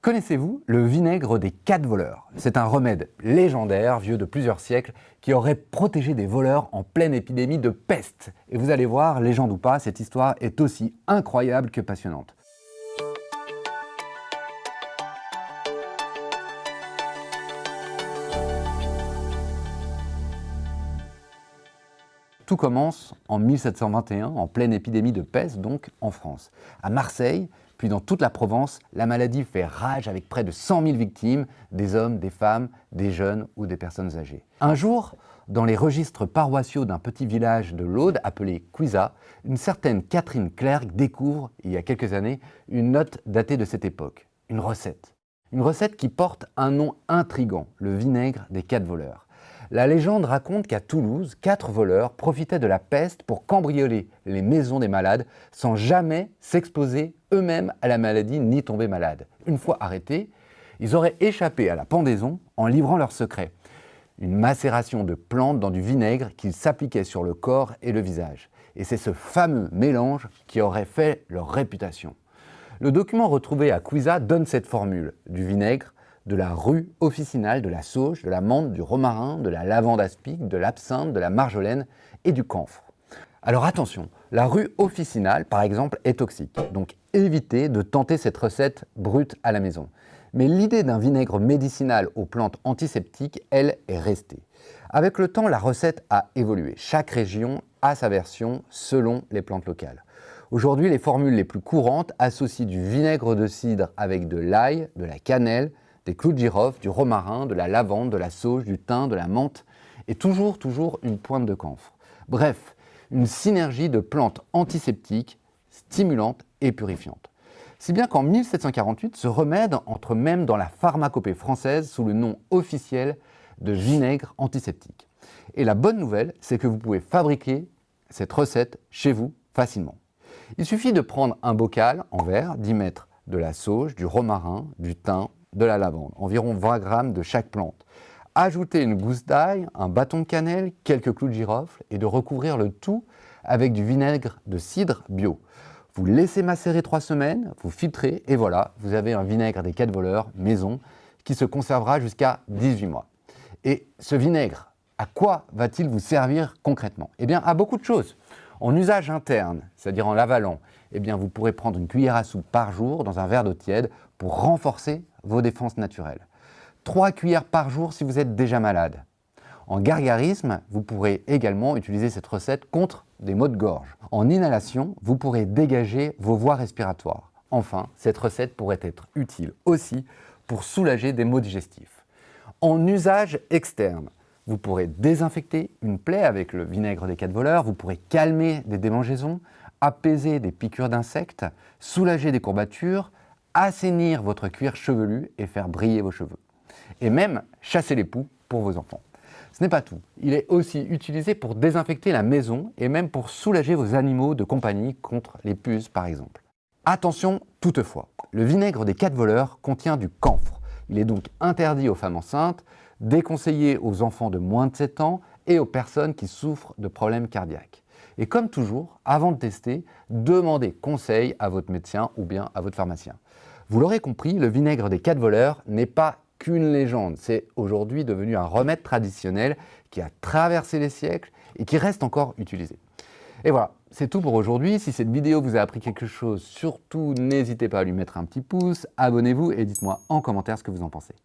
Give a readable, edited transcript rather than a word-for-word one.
Connaissez-vous le vinaigre des 4 voleurs? C'est un remède légendaire, vieux de plusieurs siècles, qui aurait protégé des voleurs en pleine épidémie de peste. Et vous allez voir, légende ou pas, cette histoire est aussi incroyable que passionnante. Tout commence en 1721, en pleine épidémie de peste, donc en France. À Marseille, puis dans toute la Provence, la maladie fait rage avec près de 100 000 victimes, des hommes, des femmes, des jeunes ou des personnes âgées. Un jour, dans les registres paroissiaux d'un petit village de l'Aude appelé Cuisa, une certaine Catherine Clerc découvre, il y a quelques années, une note datée de cette époque, une recette. Une recette qui porte un nom intrigant, le vinaigre des 4 voleurs. La légende raconte qu'à Toulouse, 4 voleurs profitaient de la peste pour cambrioler les maisons des malades sans jamais s'exposer eux-mêmes à la maladie ni tomber malades. Une fois arrêtés, ils auraient échappé à la pendaison en livrant leur secret. Une macération de plantes dans du vinaigre qu'ils s'appliquaient sur le corps et le visage. Et c'est ce fameux mélange qui aurait fait leur réputation. Le document retrouvé à Cuisa donne cette formule du vinaigre, de la rue officinale, de la sauge, de la menthe, du romarin, de la lavande aspic, de l'absinthe, de la marjolaine et du camphre. Alors attention, la rue officinale, par exemple, est toxique, donc évitez de tenter cette recette brute à la maison. Mais l'idée d'un vinaigre médicinal aux plantes antiseptiques, elle, est restée. Avec le temps, la recette a évolué. Chaque région a sa version selon les plantes locales. Aujourd'hui, les formules les plus courantes associent du vinaigre de cidre avec de l'ail, de la cannelle, des clous de girofle, du romarin, de la lavande, de la sauge, du thym, de la menthe et toujours une pointe de camphre. Bref, une synergie de plantes antiseptiques, stimulantes et purifiantes. Si bien qu'en 1748, ce remède entre même dans la pharmacopée française sous le nom officiel de vinaigre antiseptique. Et la bonne nouvelle, c'est que vous pouvez fabriquer cette recette chez vous facilement. Il suffit de prendre un bocal en verre, d'y mettre de la sauge, du romarin, du thym, de la lavande, environ 20 g de chaque plante. Ajoutez une gousse d'ail, un bâton de cannelle, quelques clous de girofle et de recouvrir le tout avec du vinaigre de cidre bio. Vous laissez macérer 3 semaines, vous filtrez et voilà, vous avez un vinaigre des 4 voleurs maison qui se conservera jusqu'à 18 mois. Et ce vinaigre, à quoi va-t-il vous servir concrètement? Eh bien, à beaucoup de choses. En usage interne, c'est-à-dire en l'avalant, eh bien, vous pourrez prendre une cuillère à soupe par jour dans un verre d'eau tiède pour renforcer vos défenses naturelles. 3 cuillères par jour si vous êtes déjà malade. En gargarisme, vous pourrez également utiliser cette recette contre des maux de gorge. En inhalation, vous pourrez dégager vos voies respiratoires. Enfin, cette recette pourrait être utile aussi pour soulager des maux digestifs. En usage externe, vous pourrez désinfecter une plaie avec le vinaigre des 4 voleurs, vous pourrez calmer des démangeaisons, apaiser des piqûres d'insectes, soulager des courbatures, assainir votre cuir chevelu et faire briller vos cheveux. Et même chasser les poux pour vos enfants. Ce n'est pas tout, il est aussi utilisé pour désinfecter la maison et même pour soulager vos animaux de compagnie contre les puces par exemple. Attention toutefois, le vinaigre des 4 voleurs contient du camphre. Il est donc interdit aux femmes enceintes, déconseillé aux enfants de moins de 7 ans et aux personnes qui souffrent de problèmes cardiaques. Et comme toujours, avant de tester, demandez conseil à votre médecin ou bien à votre pharmacien. Vous l'aurez compris, le vinaigre des 4 voleurs n'est pas qu'une légende. C'est aujourd'hui devenu un remède traditionnel qui a traversé les siècles et qui reste encore utilisé. Et voilà, c'est tout pour aujourd'hui. Si cette vidéo vous a appris quelque chose, surtout n'hésitez pas à lui mettre un petit pouce, abonnez-vous et dites-moi en commentaire ce que vous en pensez.